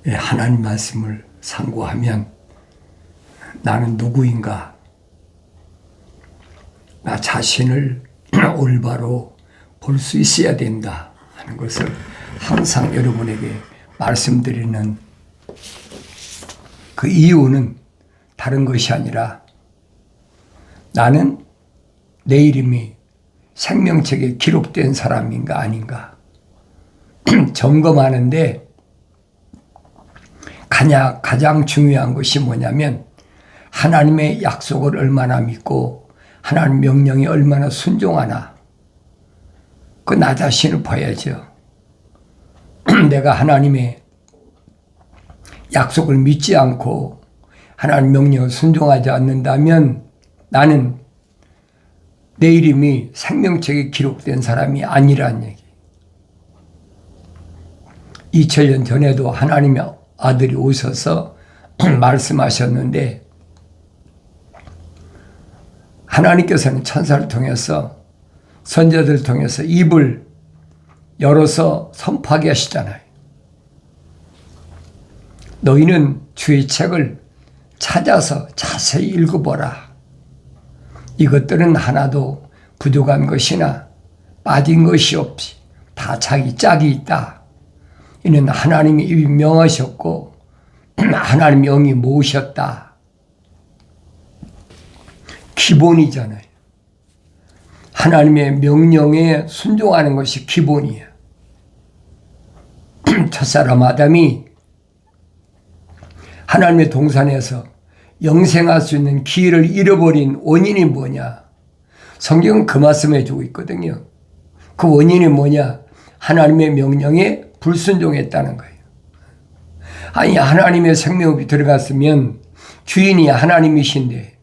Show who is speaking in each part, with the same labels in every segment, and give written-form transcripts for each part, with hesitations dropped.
Speaker 1: 하나님 말씀을 상고하면 나는 누구인가? 나 자신을 올바로 볼 수 있어야 된다 하는 것을 항상 여러분에게 말씀드리는 그 이유는 다른 것이 아니라 나는 내 이름이 생명책에 기록된 사람인가 아닌가 점검하는데 가장 중요한 것이 뭐냐면 하나님의 약속을 얼마나 믿고 하나님 명령에 얼마나 순종하나 그 나 자신을 봐야죠. 내가 하나님의 약속을 믿지 않고 하나님 명령을 순종하지 않는다면 나는 내 이름이 생명책에 기록된 사람이 아니라는 얘기. 2000년 전에도 하나님의 아들이 오셔서 말씀하셨는데 하나님께서는 천사를 통해서 선지자들을 통해서 입을 열어서 선포하게 하시잖아요. 너희는 주의 책을 찾아서 자세히 읽어보라. 이것들은 하나도 부족한 것이나 빠진 것이 없이 다 자기 짝이 있다. 이는 하나님이 입이 명하셨고 하나님의 영이 모으셨다. 기본이잖아요. 하나님의 명령에 순종하는 것이 기본이에요. 첫사람 아담이 하나님의 동산에서 영생할 수 있는 기회를 잃어버린 원인이 뭐냐? 성경은 그 말씀해 주고 있거든요. 그 원인이 뭐냐? 하나님의 명령에 불순종했다는 거예요. 아니 하나님의 생명이 들어갔으면 주인이 하나님이신데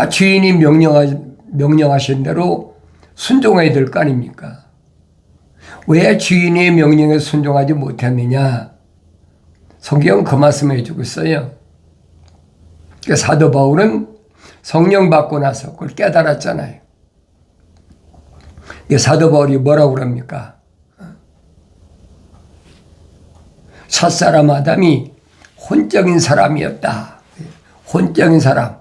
Speaker 1: 주인이 명령하신 대로 순종해야 될 거 아닙니까? 왜 주인의 명령에 순종하지 못했느냐? 성경은 그 말씀해 주고 있어요. 사도 바울은 성령 받고 나서 그걸 깨달았잖아요. 사도 바울이 뭐라고 그럽니까? 첫사람 아담이 혼적인 사람이었다. 혼적인 사람.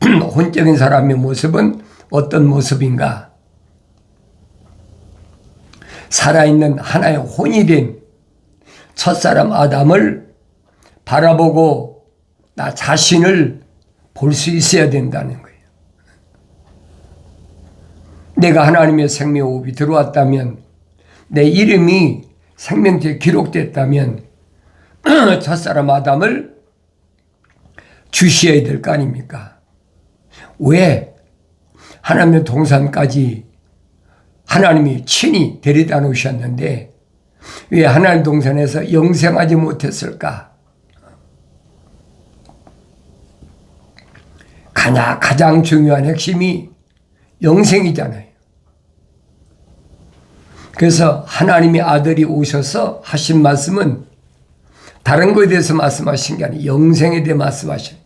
Speaker 1: 혼적인 사람의 모습은 어떤 모습인가? 살아있는 하나의 혼이 된 첫사람 아담을 바라보고 나 자신을 볼 수 있어야 된다는 거예요. 내가 하나님의 생명호흡이 들어왔다면 내 이름이 생명책에 기록됐다면 첫사람 아담을 주셔야 될 거 아닙니까? 왜 하나님의 동산까지 하나님이 친히 데려다 놓으셨는데 왜 하나님 동산에서 영생하지 못했을까? 가장 중요한 핵심이 영생이잖아요. 그래서 하나님의 아들이 오셔서 하신 말씀은 다른 것에 대해서 말씀하신 게 아니에요. 영생에 대해 말씀하신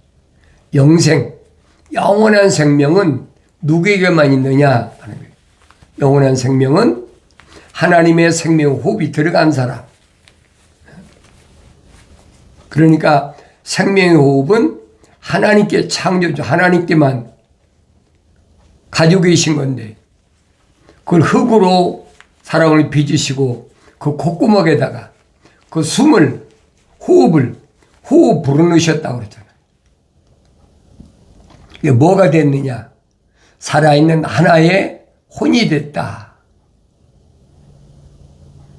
Speaker 1: 영생, 영원한 생명은 누구에게만 있느냐 하는 거예요. 영원한 생명은 하나님의 생명 호흡이 들어간 사람. 그러니까 생명의 호흡은 하나님께 창조주, 하나님께만 가지고 계신 건데 그걸 흙으로 사람을 빚으시고 그 콧구멍에다가 그 숨을 호흡 불어넣으셨다고 그랬잖아요. 이게 뭐가 됐느냐? 살아있는 하나의 혼이 됐다.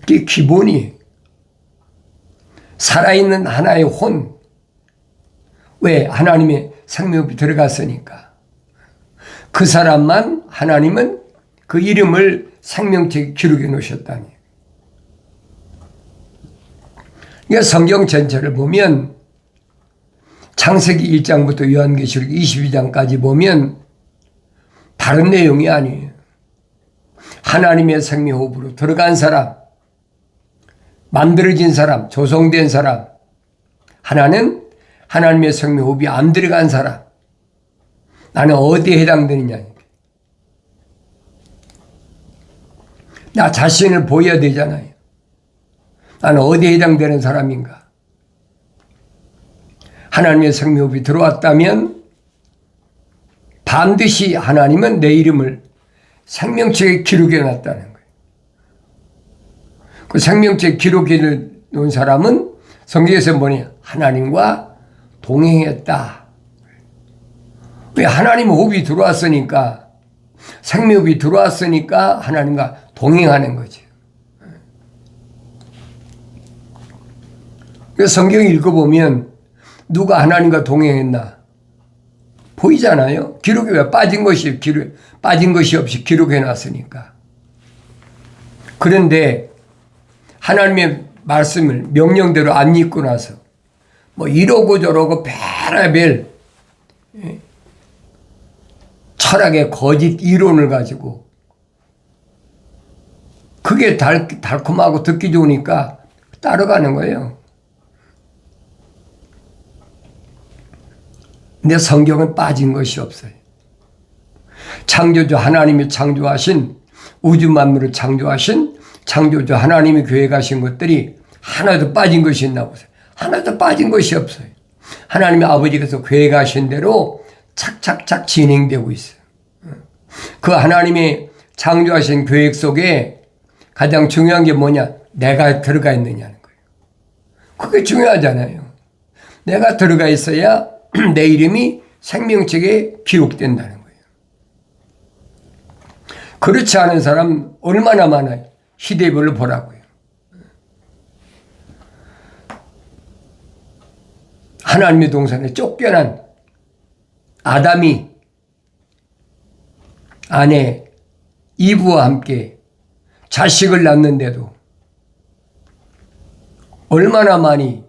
Speaker 1: 그게 기본이에요. 살아있는 하나의 혼. 왜? 하나님의 생명이 들어갔으니까. 그 사람만 하나님은 그 이름을 생명책에 기록해 놓으셨다니. 그러니까 성경 전체를 보면 창세기 1장부터 요한계시록 22장까지 보면 다른 내용이 아니에요. 하나님의 생명호흡으로 들어간 사람, 만들어진 사람, 조성된 사람. 하나는 하나님의 생명호흡이 안 들어간 사람. 나는 어디에 해당되느냐. 나 자신을 보여야 되잖아요. 나는 어디에 해당되는 사람인가? 하나님의 생명이 들어왔다면 반드시 하나님은 내 이름을 생명책에 기록해 놨다는 거예요. 그 생명책 기록해 놓은 사람은 성경에서 뭐냐? 하나님과 동행했다. 왜? 하나님 호흡이 들어왔으니까, 생명이 들어왔으니까 하나님과 동행하는 거죠. 그래서 성경 읽어보면 누가 하나님과 동행했나? 보이잖아요. 기록에 왜 빠진 것이 없이 기록해 놨으니까. 그런데 하나님의 말씀을 명령대로 안 읽고 나서 뭐 이러고 저러고 별의별 철학의 거짓 이론을 가지고 그게 달콤하고 듣기 좋으니까 따라가는 거예요. 근데 성경은 빠진 것이 없어요. 창조주 하나님이 창조하신, 우주 만물을 창조하신 창조주 하나님이 계획하신 것들이 하나도 빠진 것이 있나 보세요. 하나도 빠진 것이 없어요. 하나님의 아버지께서 계획하신 대로 착착착 진행되고 있어요. 그 하나님의 창조하신 계획 속에 가장 중요한 게 뭐냐? 내가 들어가 있느냐는 거예요. 그게 중요하잖아요. 내가 들어가 있어야 내 이름이 생명책에 기록된다는 거예요. 그렇지 않은 사람 얼마나 많아요. 시대별로 보라고요. 하나님의 동산에 쫓겨난 아담이 아내 이브와 함께 자식을 낳는데도 얼마나 많이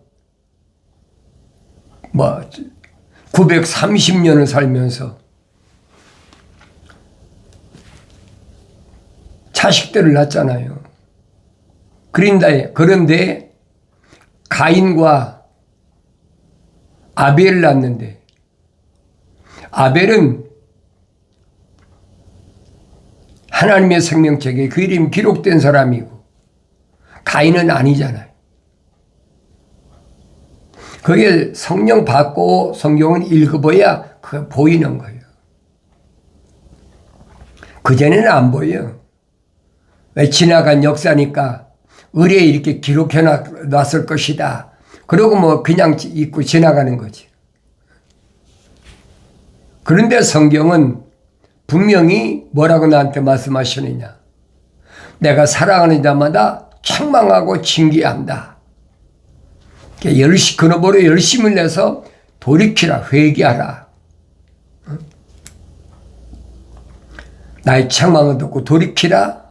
Speaker 1: 930년을 살면서 자식들을 낳잖아요. 그런데 가인과 아벨을 낳는데 아벨은 하나님의 생명책에 그 이름이 기록된 사람이고 가인은 아니잖아요. 그게 성령 받고 성경은 읽어봐야 그게 보이는 거예요. 그전에는 안 보여요. 왜? 지나간 역사니까 의뢰에 이렇게 기록해 놨을 것이다. 그러고 뭐 그냥 잊고 지나가는 거지. 그런데 성경은 분명히 뭐라고 나한테 말씀하시느냐. 내가 사랑하는 자마다 책망하고 징계한다. 그러므로 열심을 내서 돌이키라, 회개하라. 나의 책망을 듣고 돌이키라.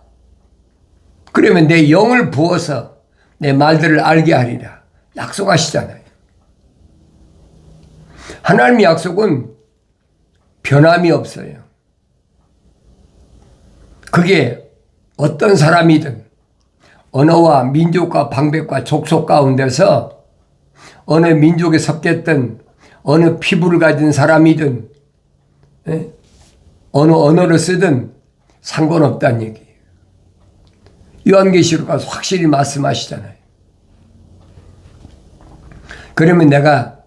Speaker 1: 그러면 내 영을 부어서 내 말들을 알게 하리라. 약속하시잖아요. 하나님의 약속은 변함이 없어요. 그게 어떤 사람이든 언어와 민족과 방백과 족속 가운데서 어느 민족에 섞였든 어느 피부를 가진 사람이든 어느 언어를 쓰든 상관없다는 얘기예요. 요한계시록 가서 확실히 말씀하시잖아요. 그러면 내가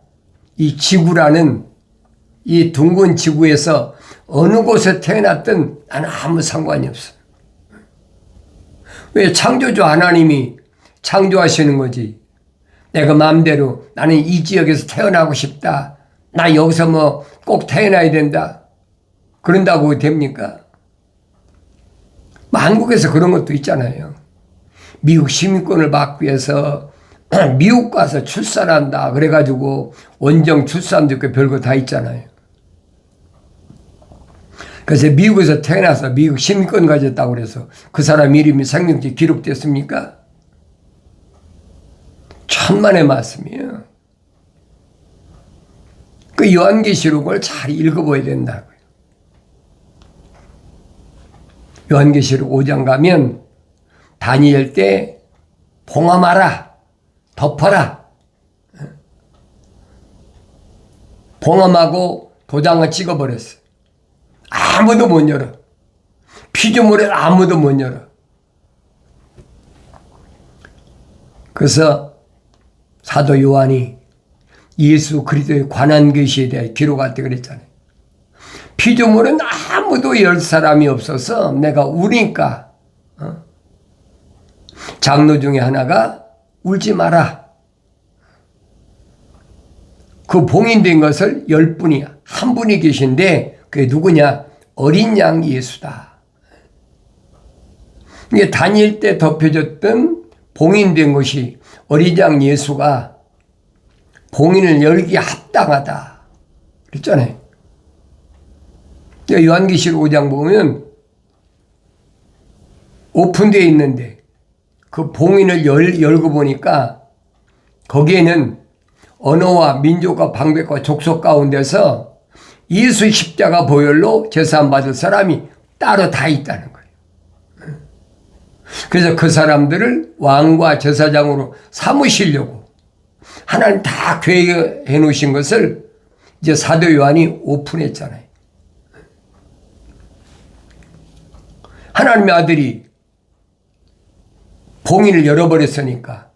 Speaker 1: 이 지구라는 이 둥근 지구에서 어느 곳에 태어났든 나는 아무 상관이 없어. 왜? 창조주 하나님이 창조하시는 거지. 내가 마음대로 나는 이 지역에서 태어나고 싶다. 나 여기서 뭐 꼭 태어나야 된다. 그런다고 됩니까? 한국에서 그런 것도 있잖아요. 미국 시민권을 받기 위해서 미국 가서 출산한다. 그래가지고 원정 출산도 있고 별거 다 있잖아요. 그래서 미국에서 태어나서 미국 시민권 가졌다고 그래서 그 사람 이름이 생명지에 기록됐습니까? 천만의 말씀이에요. 그 요한계시록을 잘 읽어봐야 된다고요. 요한계시록 5장 가면 다니엘 때 봉함하라, 덮어라. 봉함하고 도장을 찍어버렸어. 아무도 못 열어. 피조물에 아무도 못 열어. 그래서 사도 요한이 예수 그리스도에 관한 것에 대해 기록할 때 그랬잖아요. 피조물은 아무도 열 사람이 없어서 내가 우니까 장로 중에 하나가 울지 마라. 그 봉인된 것을 10분이 한 분이 계신데 그게 누구냐? 어린 양 예수다. 이게 다닐 때 덮여졌던 봉인된 것이 어린 양 예수가 봉인을 열기에 합당하다. 그랬잖아요. 요한계시록 5장 보면 오픈되어 있는데 그 봉인을 열고 보니까 거기에는 언어와 민족과 방백과 족속 가운데서 예수 십자가 보혈로 제사함 받을 사람이 따로 다 있다는 거예요. 그래서 그 사람들을 왕과 제사장으로 삼으시려고 하나님 다 계획해 놓으신 것을 이제 사도 요한이 오픈했잖아요. 하나님의 아들이 봉인을 열어버렸으니까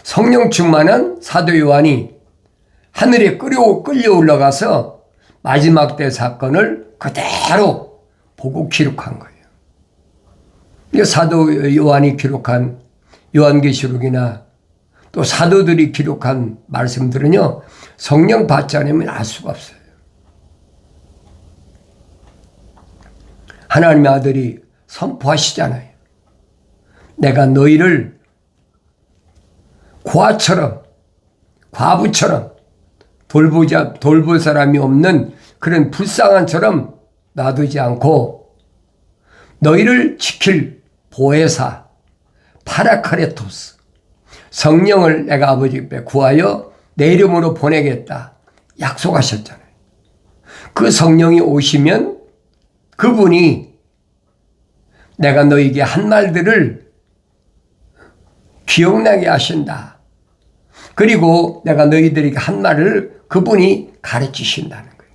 Speaker 1: 성령 충만한 사도 요한이 하늘에 끌려 올라가서 마지막 때 사건을 그대로 보고 기록한 거예요. 사도 요한이 기록한 요한계시록이나 또 사도들이 기록한 말씀들은요, 성령 받지 않으면 알 수가 없어요. 하나님의 아들이 선포하시잖아요. 내가 너희를 고아처럼, 과부처럼 돌볼 사람이 없는 그런 불쌍한처럼 놔두지 않고 너희를 지킬 보혜사 파라카레토스 성령을 내가 아버지께 구하여 내 이름으로 보내겠다 약속하셨잖아요. 그 성령이 오시면 그분이 내가 너에게 한 말들을 기억나게 하신다. 그리고 내가 너희들에게 한 말을 그분이 가르치신다는 거예요.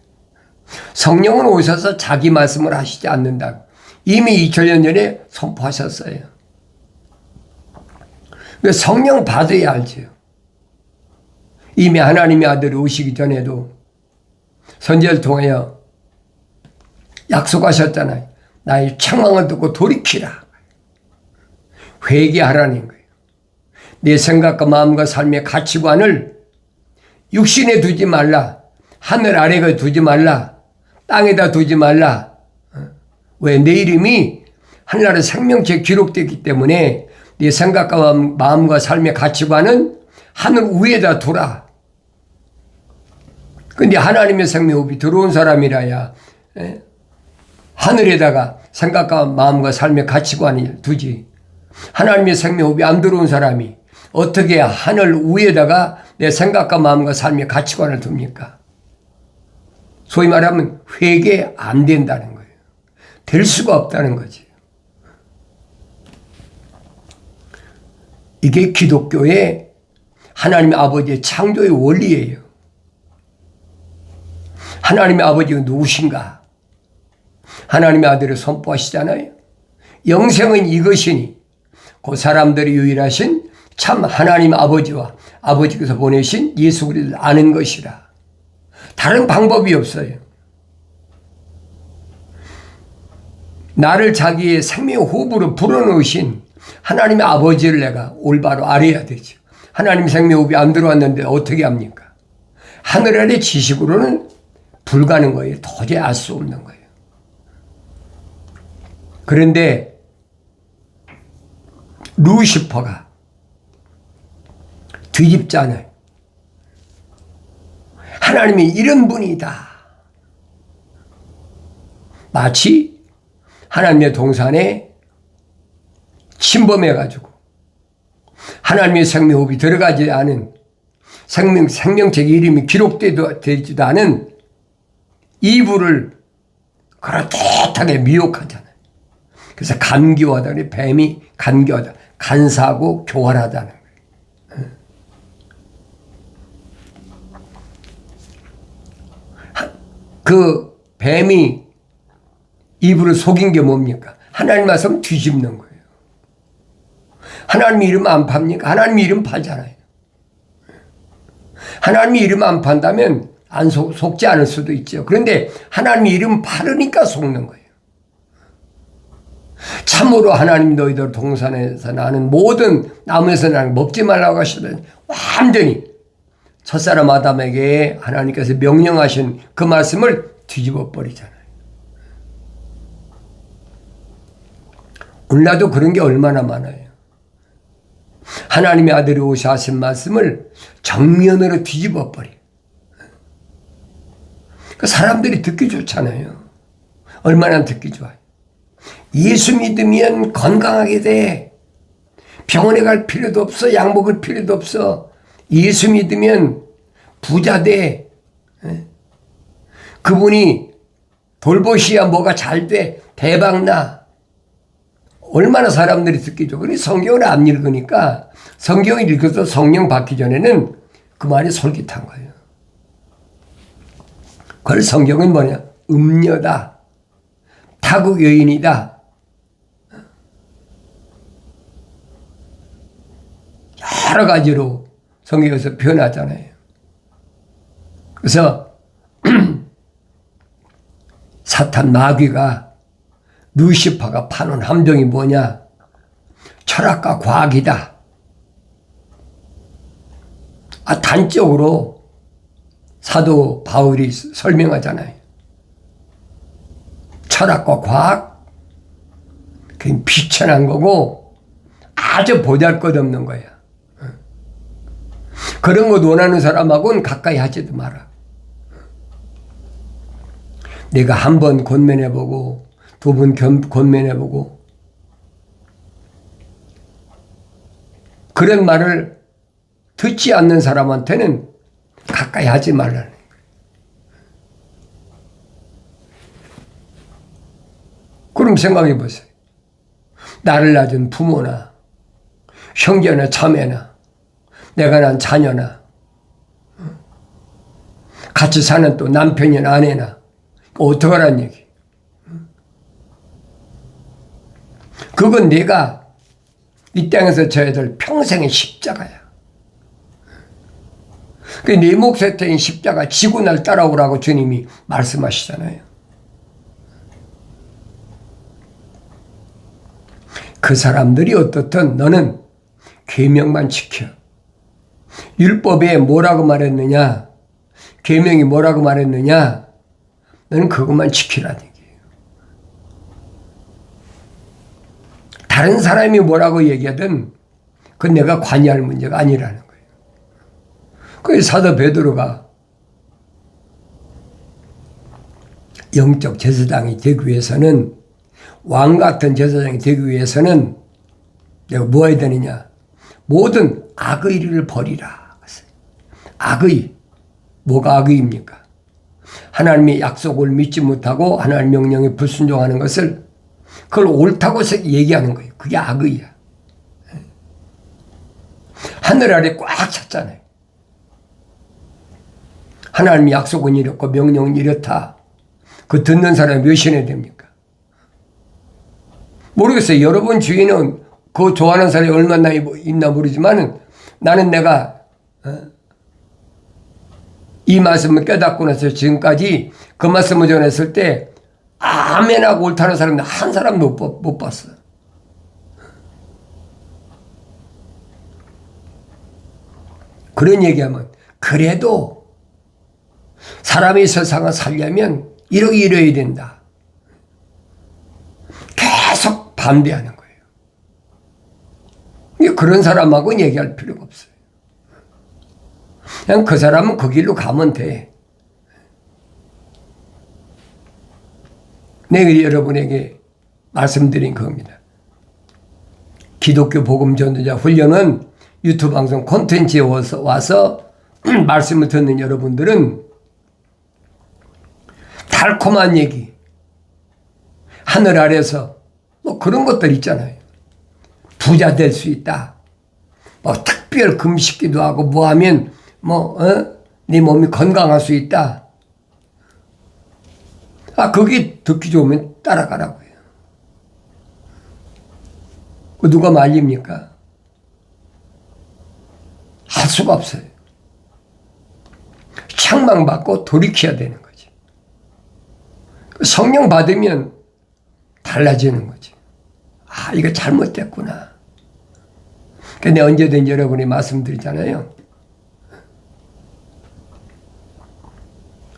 Speaker 1: 성령은 오셔서 자기 말씀을 하시지 않는다. 이미 2000년 전에 선포하셨어요. 성령 받아야 알죠. 이미 하나님의 아들이 오시기 전에도 선지자를 통하여 약속하셨잖아요. 나의 책망을 듣고 돌이키라. 회개하라는 거예요. 내 생각과 마음과 삶의 가치관을 육신에 두지 말라. 하늘 아래에 두지 말라. 땅에다 두지 말라. 왜? 내 이름이 하늘나라 생명체에 기록되기 때문에 내 생각과 마음과 삶의 가치관은 하늘 위에다 두라. 근데 하나님의 생명호흡이 들어온 사람이라야 하늘에다가 생각과 마음과 삶의 가치관을 두지. 하나님의 생명호흡이 안 들어온 사람이 어떻게 하늘 위에다가 내 생각과 마음과 삶의 가치관을 둡니까? 소위 말하면 회개 안 된다는 거예요. 될 수가 없다는 거지. 이게 기독교의 하나님의 아버지의 창조의 원리예요. 하나님의 아버지가 누구신가? 하나님의 아들을 선포하시잖아요. 영생은 이것이니 그 사람들이 유일하신 참 하나님 아버지와 아버지께서 보내신 예수 그리스도를 아는 것이라. 다른 방법이 없어요. 나를 자기의 생명 호흡으로 불어넣으신 하나님의 아버지를 내가 올바로 알아야 되죠. 하나님 생명 호흡이 안 들어왔는데 어떻게 합니까? 하늘 아래 지식으로는 불가능해요. 도저히 알 수 없는 거예요. 그런데 루시퍼가 뒤집잖아요. 하나님이 이런 분이다. 마치 하나님의 동산에 침범해가지고 하나님의 생명호흡이 들어가지 않은 생명책 이름이 기록되지도 않은 이불을 그렇듯하게 미혹하잖아요. 그래서 간교하다. 뱀이 간교하다. 간사하고 교활하다는 거예요. 그 뱀이 이불을 속인 게 뭡니까? 하나님 말씀 뒤집는 거예요. 하나님 이름 안 팝니까? 하나님 이름 팔잖아요. 하나님 이름 안 판다면 안 속지 않을 수도 있죠. 그런데 하나님 이름 팔으니까 속는 거예요. 참으로 하나님 너희들 동산에서 나는 모든 나무에서 나는 먹지 말라고 하시던 완전히 첫사람 아담에게 하나님께서 명령하신 그 말씀을 뒤집어 버리잖아요. 오늘날도 그런 게 얼마나 많아요. 하나님의 아들이 오셔 하신 말씀을 정면으로 뒤집어 버려. 사람들이 듣기 좋잖아요. 얼마나 듣기 좋아요. 예수 믿으면 건강하게 돼. 병원에 갈 필요도 없어. 약 먹을 필요도 없어. 예수 믿으면 부자 돼. 그분이 돌보시야 뭐가 잘 돼. 대박 나. 얼마나 사람들이 듣기 좋아. 그런데 성경을 안 읽으니까 성경을 읽어서 성령 받기 전에는 그 말이 솔깃한 거예요. 그래서 성경은 뭐냐? 음녀다. 타국 여인이다. 여러 가지로 성경에서 표현하잖아요. 그래서 사탄 마귀가 루시파가 파는 함정이 뭐냐? 철학과 과학이다. 단적으로 사도 바울이 설명하잖아요. 철학과 과학, 그게 비천한 거고 아주 보잘것없는 거야. 그런 것 원하는 사람하고는 가까이 하지도 마라. 내가 한 번 권면해보고 두 번 권면해보고 그런 말을 듣지 않는 사람한테는 가까이 하지 말라는 거예요. 그럼 생각해 보세요. 나를 낳은 부모나 형제나 자매나 내가 낳은 자녀나 같이 사는 또 남편이나 아내나 어떡하란 얘기. 그건 내가 이 땅에서 져야 될 평생의 십자가야. 내 몫에 태인 십자가 지고 날 따라오라고 주님이 말씀하시잖아요. 그 사람들이 어떻든 너는 계명만 지켜. 율법에 뭐라고 말했느냐? 계명이 뭐라고 말했느냐? 너는 그것만 지키라는 얘기예요. 다른 사람이 뭐라고 얘기하든 그건 내가 관여할 문제가 아니라는 거예요. 그래서 사도 베드로가 영적 제사장이 되기 위해서는 왕 같은 제사장이 되기 위해서는 내가 뭐 해야 되느냐? 모든 악의 일을 버리라. 악의. 뭐가 악의입니까? 하나님의 약속을 믿지 못하고 하나님의 명령에 불순종하는 것을 그걸 옳다고 얘기하는 거예요. 그게 악의야. 하늘 아래 꽉 찼잖아요. 하나님의 약속은 이렇고 명령은 이렇다. 그 듣는 사람이 몇이나 됩니까? 모르겠어요. 여러분 주위는 그 좋아하는 사람이 얼마나 있나 모르지만 나는 내가 이 말씀을 깨닫고 나서 지금까지 그 말씀을 전했을 때 아멘하고 옳다는 사람은 한 사람도 못 봤어요. 그런 얘기하면 그래도 사람이 세상을 살려면 이러야 된다. 계속 반대하는 거예요. 그런 사람하고는 얘기할 필요가 없어요. 그냥 그 사람은 그 길로 가면 돼. 내가 여러분에게 말씀드린 겁니다. 기독교 복음 전도자 훈련은 유튜브 방송 콘텐츠에 와서 말씀을 듣는 여러분들은 달콤한 얘기, 하늘 아래서 뭐 그런 것들 있잖아요. 부자 될 수 있다. 뭐 특별 금식기도 하고 뭐 하면 네 몸이 건강할 수 있다. 그게 듣기 좋으면 따라가라고요. 누가 말립니까? 수가 없어요. 책망받고 돌이켜야 되는 거지. 성령 받으면 달라지는 거지. 아, 이거 잘못됐구나. 근데 언제든지 여러분이 말씀드리잖아요.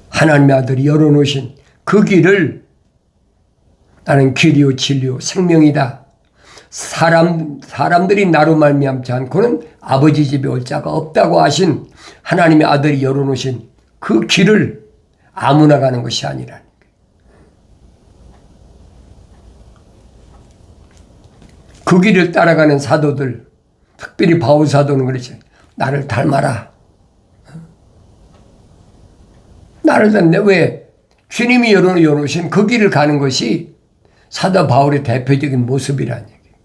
Speaker 1: 하나님의 아들이 열어놓으신 그 길을 나는 길이요 진리요 생명이다. 사람들이 나로 말미암지 않고는 아버지 집에 올 자가 없다고 하신 하나님의 아들이 열어놓으신 그 길을 아무나 가는 것이 아니라는 거예요. 그 길을 따라가는 사도들, 특별히 바울 사도는 그렇지. 나를 닮아라. 나를 닮네. 왜? 주님이 열어놓으신 그 길을 가는 것이 사도 바울의 대표적인 모습이라는 얘기예요.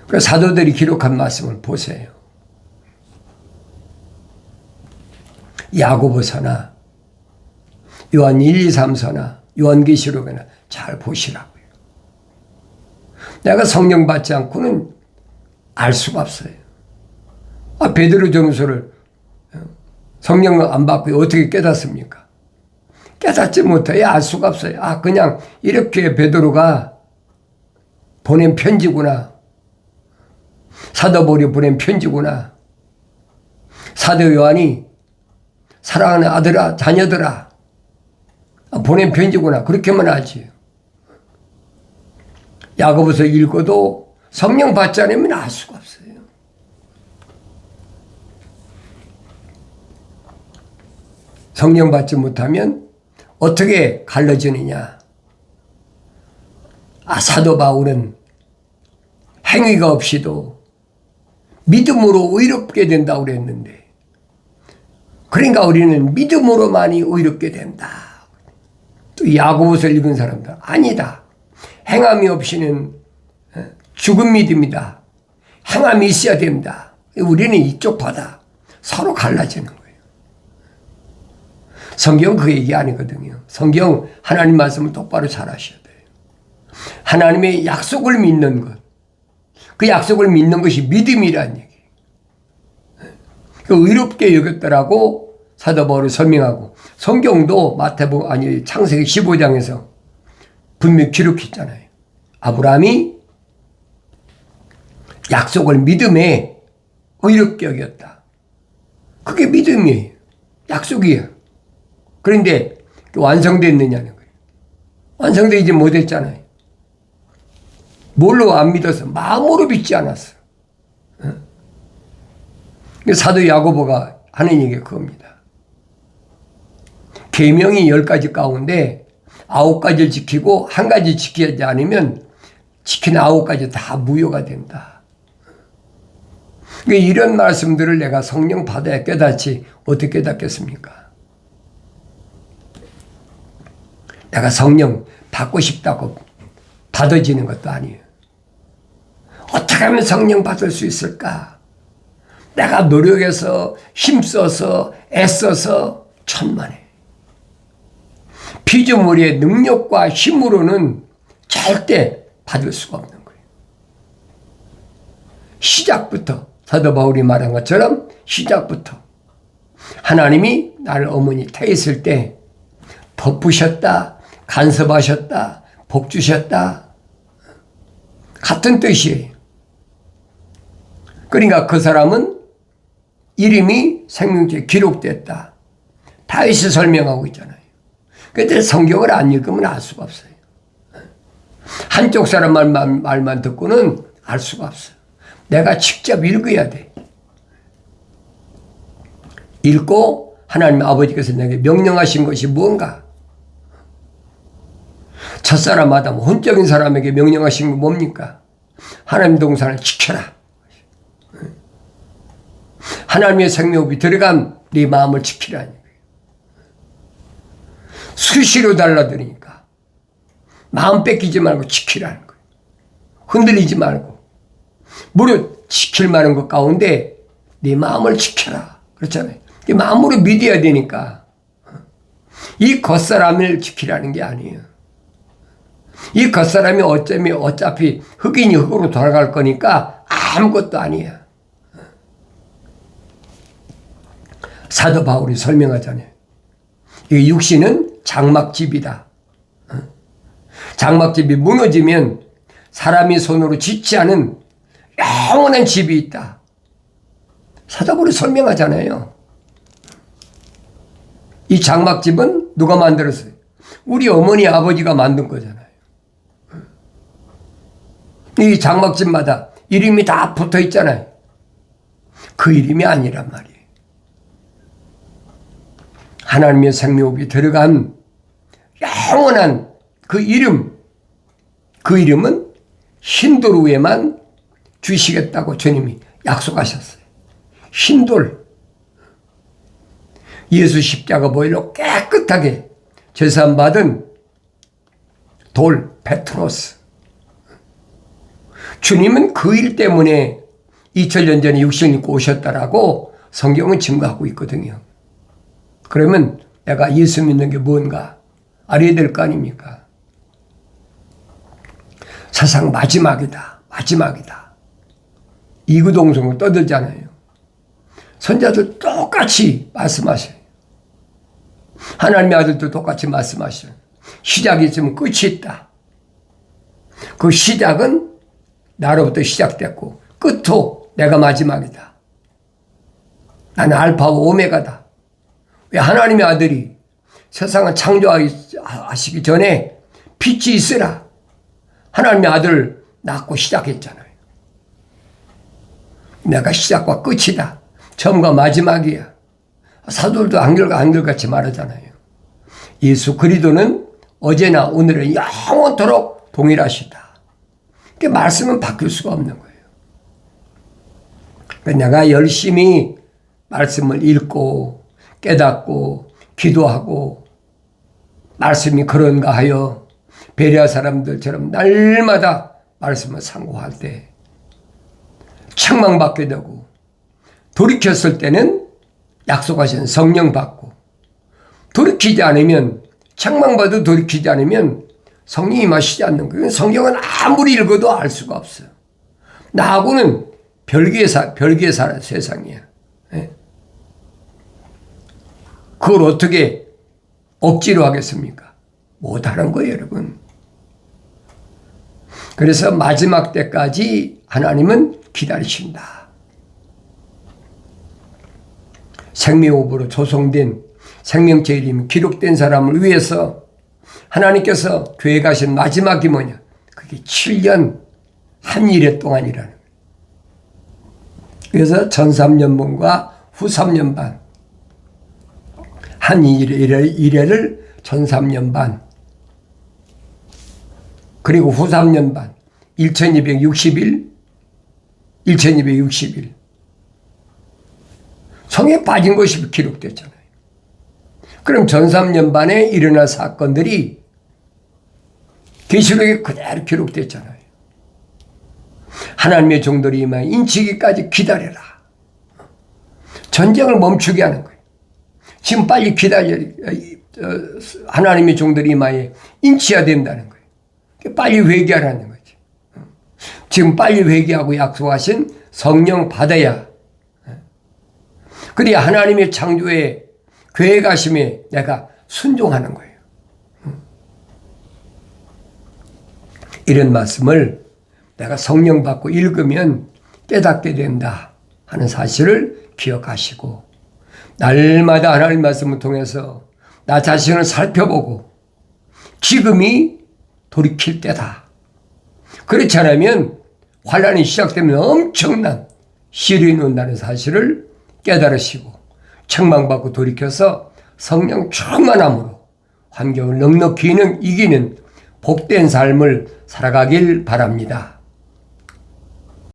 Speaker 1: 그 사도들이 기록한 말씀을 보세요. 야고보서나 요한 1, 2, 3서나 요한계시록이나 잘 보시라고요. 내가 성령 받지 않고는 알 수가 없어요. 아, 베드로 전후서를 성령을 안 받고 어떻게 깨닫습니까? 깨닫지 못해 알 수가 없어요. 아, 그냥 이렇게 베드로가 보낸 편지구나. 사도 바울이 보낸 편지구나. 사도 요한이 사랑하는 아들아, 자녀들아, 보낸 편지구나. 그렇게만 알지. 야고보서 읽어도 성령 받지 않으면 알 수가 없어요. 성령 받지 못하면 어떻게 갈라지느냐. 아, 사도 바울은 행위가 없이도 믿음으로 의롭게 된다고 그랬는데, 그러니까 우리는 믿음으로만이 의롭게 된다. 또 야고보서를 읽은 사람들 아니다. 행함이 없이는 죽은 믿음이다. 행함이 있어야 됩니다. 우리는 이쪽 바다 서로 갈라지는 거예요. 성경 그 얘기 아니거든요. 성경 하나님 말씀을 똑바로 잘 하셔야 돼요. 하나님의 약속을 믿는 것, 그 약속을 믿는 것이 믿음이라는 얘기. 그 의롭게 여겼더라고 사도 바울이 설명하고, 성경도 창세기 15장에서 분명히 기록했잖아요. 아브라함이 약속을 믿음에 의롭게 여겼다. 그게 믿음이에요. 약속이에요. 그런데 완성됐느냐는 거예요. 완성되지 못했잖아요. 뭘로 안 믿어서? 마음으로 믿지 않았어. 사도 야고보가 하는 얘기가 그겁니다. 계명이 10가지 가운데 9가지를 지키고 1가지 지키지 않으면 지킨 9가지 다 무효가 된다. 이런 말씀들을 내가 성령 받아야 깨닫지 어떻게 깨닫겠습니까? 내가 성령 받고 싶다고 받아지는 것도 아니에요. 어떻게 하면 성령 받을 수 있을까? 내가 노력해서 힘써서 애써서 천만에. 피조물의 능력과 힘으로는 절대 받을 수가 없는 거예요. 시작부터 사도 바울이 말한 것처럼 시작부터 하나님이 나를 어머니 태했을 때 덮으셨다, 간섭하셨다, 복 주셨다. 같은 뜻이에요. 그러니까 그 사람은 이름이 생명책에 기록됐다. 다윗이 설명하고 있잖아요. 그런데 성경을 안 읽으면 알 수가 없어요. 한쪽 사람 말만 듣고는 알 수가 없어요. 내가 직접 읽어야 돼. 읽고 하나님 아버지께서 내게 명령하신 것이 무언가. 첫사람 아담, 혼적인 사람에게 명령하신 건 뭡니까? 하나님 동산을 지켜라. 하나님의 생명이 들어간 네 마음을 지키라는 거예요. 수시로 달라드니까 마음 뺏기지 말고 지키라는 거예요. 흔들리지 말고. 무릇 지킬 만한 것 가운데 네 마음을 지켜라. 그렇잖아요. 네 마음으로 믿어야 되니까. 이 겉사람을 지키라는 게 아니에요. 이 겉사람이 어차피 흑인이 흑으로 돌아갈 거니까 아무것도 아니야. 사도 바울이 설명하잖아요. 이 육신은 장막집이다. 장막집이 무너지면 사람이 손으로 짓지 않은 영원한 집이 있다. 사도 바울이 설명하잖아요. 이 장막집은 누가 만들었어요? 우리 어머니 아버지가 만든 거잖아요. 이 장막집마다 이름이 다 붙어 있잖아요. 그 이름이 아니란 말이에요. 하나님의 생명이 들어간 영원한 그 이름, 그 이름은 흰돌 위에만 주시겠다고 주님이 약속하셨어요. 흰돌. 예수 십자가 보혈로 깨끗하게 제사받은 돌, 페트로스. 주님은 그 일 때문에 2000년 전에 육신을 입고 오셨다라고 성경은 증거하고 있거든요. 그러면 내가 예수 믿는 게 뭔가 알아야 될 거 아닙니까? 세상 마지막이다. 마지막이다. 이구동성으로 떠들잖아요. 선자들 똑같이 말씀하셔요. 하나님의 아들도 똑같이 말씀하셔요. 시작이 있으면 끝이 있다. 그 시작은 나로부터 시작됐고 끝도 내가 마지막이다. 나는 알파와 오메가다. 왜 하나님의 아들이 세상을 창조하시기 전에 빛이 있으라. 하나님의 아들을 낳고 시작했잖아요. 내가 시작과 끝이다. 처음과 마지막이야. 사도들도 한결같이 말하잖아요. 예수 그리스도는 어제나 오늘은 영원토록 동일하시다. 그 말씀은 바뀔 수가 없는 거예요. 내가 열심히 말씀을 읽고 깨닫고 기도하고 말씀이 그런가 하여 베레아 사람들처럼 날마다 말씀을 상고할 때 책망받게 되고 돌이켰을 때는 약속하신 성령 받고 돌이키지 않으면 책망받아도 돌이키지 않으면 성령이 임하시지 않는 거예요. 성경은 아무리 읽어도 알 수가 없어요. 나하고는 별개의 세상이야. 네? 그걸 어떻게 억지로 하겠습니까? 못하는 거예요, 여러분. 그래서 마지막 때까지 하나님은 기다리신다. 생명호흡으로 조성된 생명체 이름이 기록된 사람을 위해서 하나님께서 계획하신 마지막이 뭐냐? 그게 7년 한 일해 동안이라는 거예요. 그래서 전 3년반과 후 3년반 한 일해를 전 3년반 그리고 후 3년반 1260일 성에 빠진 것이 기록됐잖아요. 그럼 전 3년반에 일어날 사건들이 계시록에 그대로 기록됐잖아요. 하나님의 종들이 임하여 인치기까지 기다려라. 전쟁을 멈추게 하는 거예요. 지금 빨리 하나님의 종들이 임하여 인치해야 된다는 거예요. 빨리 회개하라는 거죠. 지금 빨리 회개하고 약속하신 성령 받아야. 그래야 하나님의 창조에 계획하심에 내가 순종하는 거예요. 이런 말씀을 내가 성령 받고 읽으면 깨닫게 된다 하는 사실을 기억하시고 날마다 하나님 말씀을 통해서 나 자신을 살펴보고 지금이 돌이킬 때다. 그렇지 않으면 환란이 시작되면 엄청난 시련이 온다는 사실을 깨달으시고 책망받고 돌이켜서 성령 충만함으로 환경을 넉넉히 이기는 복된 삶을 살아가길 바랍니다.